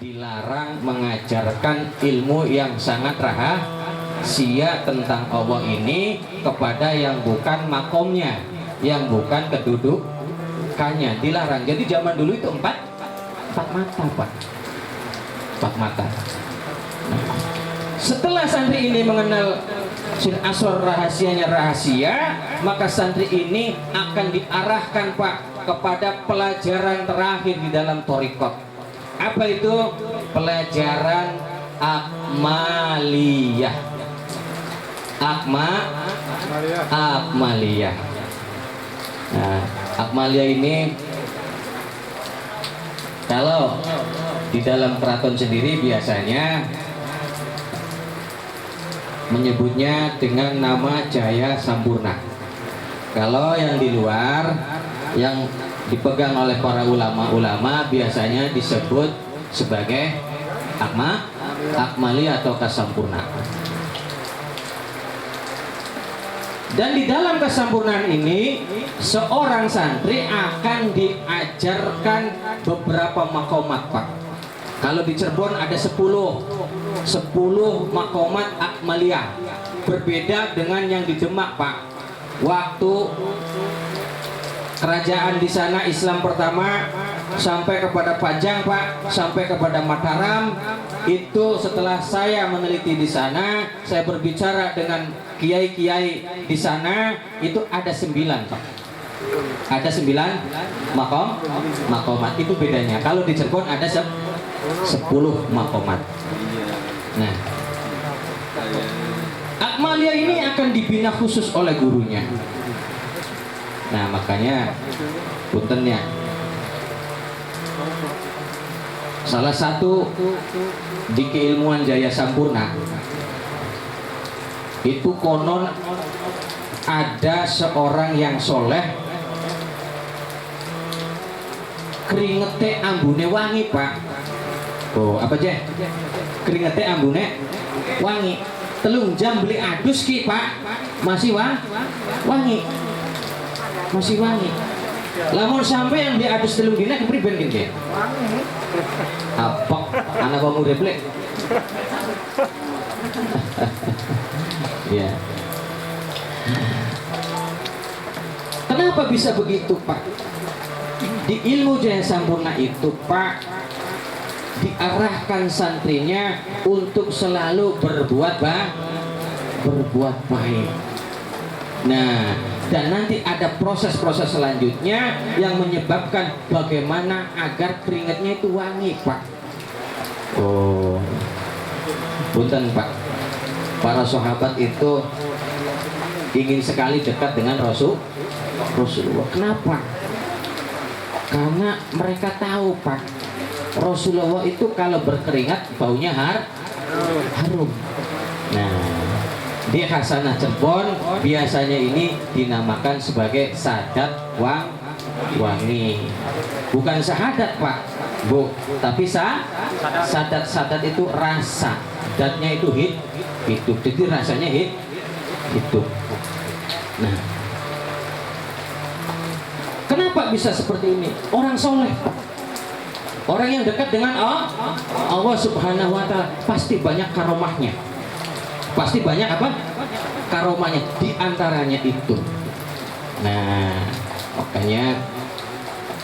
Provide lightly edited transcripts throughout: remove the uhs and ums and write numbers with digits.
dilarang mengajarkan ilmu yang sangat rahasia tentang Allah ini kepada yang bukan makomnya, yang bukan kedudukannya, dilarang. Jadi zaman dulu itu empat mata, Pak. Empat mata. Nah, setelah santri ini mengenal asrar rahasianya rahasia, maka santri ini akan diarahkan, Pak, kepada pelajaran terakhir di dalam thariqat. Apa itu? Pelajaran akmaliyah. Akmaliyah. Nah, akmaliyah ini kalau di dalam keraton sendiri biasanya menyebutnya dengan nama Jaya Sampurna. Kalau yang di luar yang dipegang oleh para ulama-ulama biasanya disebut sebagai akmali atau kasampurna. Dan di dalam kesampurnaan ini seorang santri akan diajarkan beberapa makomat, Pak. Kalau di Cirebon ada 10 makomat akmaliyah. Berbeda dengan yang di Demak, Pak. Waktu kerajaan di sana Islam pertama sampai kepada Pajang, Pak, sampai kepada Mataram, itu setelah saya meneliti di sana, saya berbicara dengan kiai-kiai di sana, itu ada 9, Pak. Ada 9 makomat. Itu bedanya. Kalau di Cirebon ada 10 makomat. Nah, akmaliyah ini akan dibina khusus oleh gurunya. Nah, makanya puntennya salah satu di keilmuan Jaya Sampurna itu konon ada seorang yang soleh keringete ambune wangi, Pak. Oh, apa aja? Keringete ambune wangi. 3 jam beli adus ki, Pak. Masih wangi. Masih wangi. Lamun sampai yang di adus 3 dina kepriben ki? Apa? Anak kamu replek. Ya. Kenapa bisa begitu, Pak? Di ilmu Jaya Sampurna itu, Pak, diarahkan santrinya untuk selalu berbuat baik. Nah, dan nanti ada proses-proses selanjutnya yang menyebabkan bagaimana agar keringatnya itu wangi, Pak. Oh, punten, Pak. Para sahabat itu ingin sekali dekat dengan Rasulullah. Kenapa? Karena mereka tahu, Pak, Rasulullah itu kalau berkeringat baunya harum. Nah, di Hasanah Cirebon biasanya ini dinamakan sebagai sadat wangi. Bukan sahadat, Pak, Bu, tapi sadat itu rasa. Datnya itu hidup. Jadi rasanya hidup. Nah, kenapa bisa seperti ini? Orang soleh, Pak. Orang yang dekat dengan Allah Subhanahu wa Ta'ala pasti banyak karomahnya. Pasti banyak apa? Karomahnya. Di antaranya itu. Nah, makanya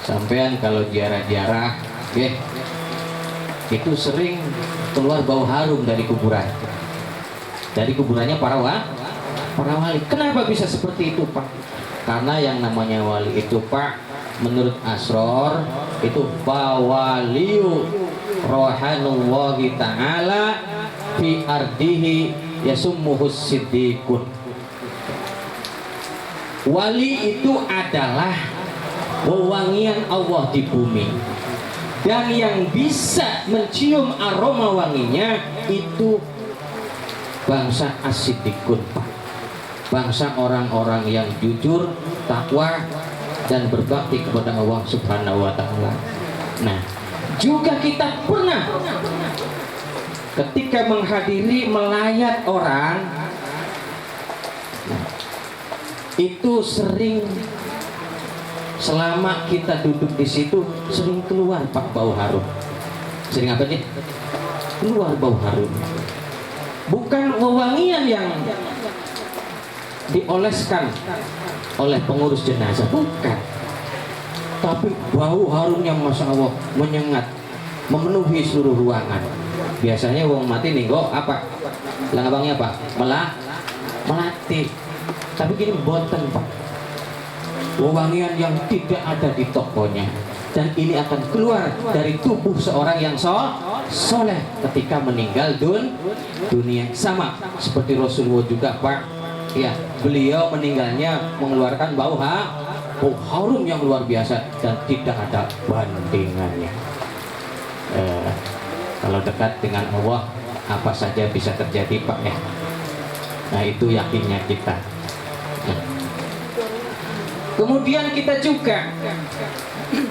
sampean kalau ziarah-ziarah, itu sering keluar bau harum dari kuburan. Dari kuburannya para wali. Kenapa bisa seperti itu, Pak? Karena yang namanya wali itu, Pak, menurut asror itu bawaliu rohanullahi ta'ala fi ardihi yasummuhus siddiqun. Wali itu adalah wewangian Allah di bumi, dan yang bisa mencium aroma wanginya itu bangsa as-siddiqun, Pak. Bangsa orang-orang yang jujur, takwa, dan berbakti kepada Allah Subhanahu wa Ta'ala. Nah, juga kita pernah ketika menghadiri melayat orang, itu sering selama kita duduk di situ sering keluar, Pak, bau harum. sering apa sih? Keluar bau harum. Bukan wewangian yang dioleskan oleh pengurus jenazah, bukan. Tapi bau harumnya Masya Allah menyengat, memenuhi seluruh ruangan. Biasanya wong mati ninggo apa? Langabangnya apa? Melati. Tapi gini boten Pak. Wewangian yang tidak ada di tokonya, dan ini akan keluar dari tubuh seorang yang soleh ketika meninggal dunia. Sama seperti Rasulullah juga Pak. Ya, beliau meninggalnya mengeluarkan bau harum yang luar biasa dan tidak ada bandingannya. Kalau dekat dengan Allah, apa saja bisa terjadi Pak ya. Nah itu yakinnya kita. Kemudian kita juga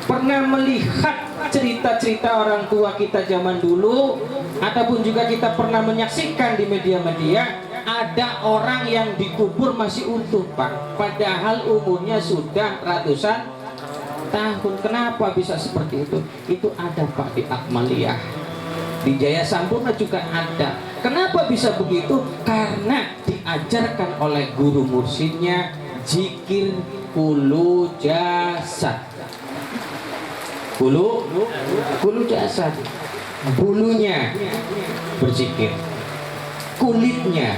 pernah melihat cerita-cerita orang tua kita zaman dulu, ataupun juga kita pernah menyaksikan di media-media, ada orang yang dikubur masih utuh Pak, padahal umurnya sudah ratusan tahun. Kenapa bisa seperti itu? Itu ada Pak di Akmaliyah, di Jaya Sampurna juga ada. Kenapa bisa begitu? Karena diajarkan oleh guru mursyidnya zikir kulu jasad. Kulu jasad, bulunya berzikir, kulitnya,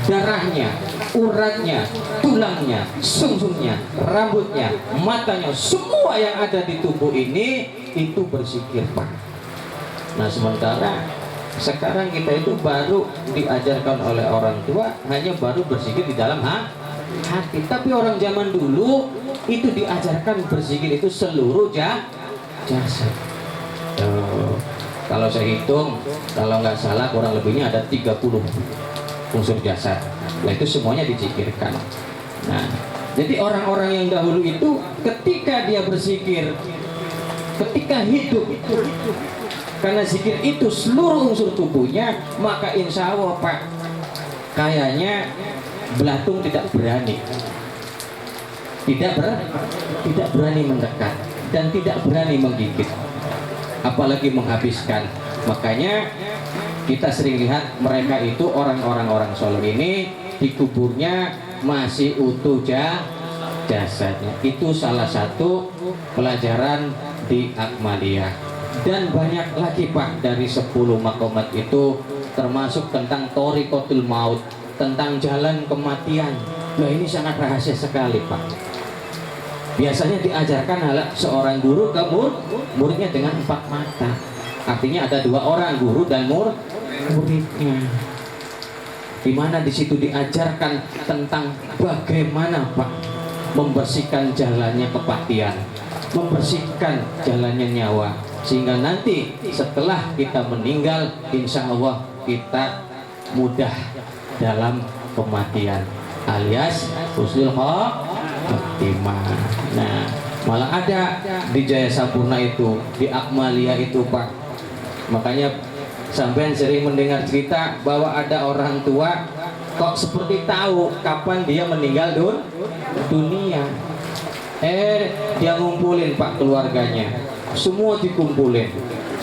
darahnya, uratnya, tulangnya, sumsumnya, rambutnya, matanya, semua yang ada di tubuh ini itu berzikir Pak. Nah sementara sekarang kita itu baru diajarkan oleh orang tua hanya baru berzikir di dalam hati. Tapi orang zaman dulu itu diajarkan berzikir itu seluruh jasad. Kalau saya hitung, kalau nggak salah kurang lebihnya ada 30 unsur jasad. Nah itu semuanya dizikirkan. Nah jadi orang-orang yang dahulu itu ketika dia berzikir, ketika hidup, karena zikir itu seluruh unsur tubuhnya, maka insya Allah Pak, kayaknya belatung tidak berani, tidak berani mendekat dan tidak berani menggigit, apalagi menghabiskan. Makanya kita sering lihat mereka itu orang-orang soleh ini dikuburnya masih utuh jasadnya. Itu salah satu pelajaran di Akmaliyah. Dan banyak lagi Pak, dari 10 makomat itu termasuk tentang Thoriqatul Maut, tentang jalan kematian. Nah ini sangat rahasia sekali Pak. Biasanya diajarkan seorang guru ke muridnya dengan 4 mata. Artinya ada 2 orang, guru dan muridnya. Dimana di situ diajarkan tentang bagaimana Pak membersihkan jalannya kematian, membersihkan jalannya nyawa, sehingga nanti setelah kita meninggal insya Allah kita mudah dalam kematian alias husnul khotimah. Nah malah ada di Jaya Sampurna itu, di Akmaliyah itu Pak. Makanya sampean sering mendengar cerita bahwa ada orang tua kok seperti tahu kapan dia meninggal dunia. Dia ngumpulin Pak keluarganya, semua dikumpulin,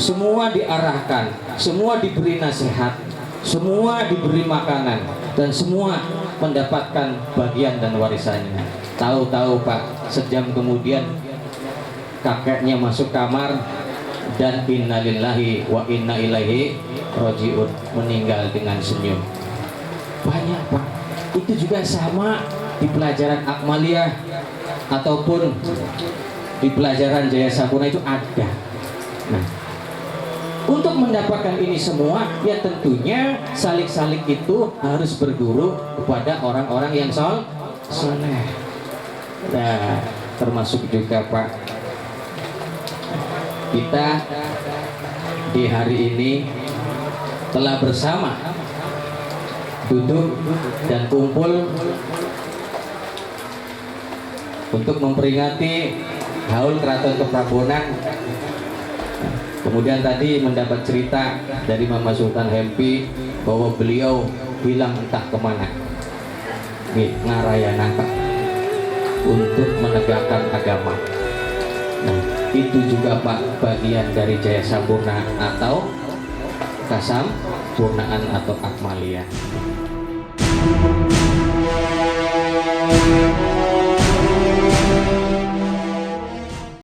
semua diarahkan, semua diberi nasihat, semua diberi makanan, dan semua mendapatkan bagian dan warisannya. Tahu-tahu Pak, sejam kemudian kakeknya masuk kamar dan innalillahi wa inna ilaihi rajiun, meninggal dengan senyum. Banyak Pak. Itu juga sama di pelajaran Akmaliyah ataupun di pelajaran Jaya Sampurna itu ada. Nah, untuk mendapatkan ini semua ya tentunya salik-salik itu harus berguru kepada orang-orang yang soleh. Nah, termasuk juga Pak, kita di hari ini telah bersama duduk dan kumpul untuk memperingati haul Keraton Keprabonan. Kemudian tadi mendapat cerita dari Mama Sultan Hempi bahwa beliau hilang entah kemana, ngarayana untuk menegakkan agama. Nah, itu juga Pak bagian dari Jaya Sampurna atau Kasampurnaan atau Akmalia.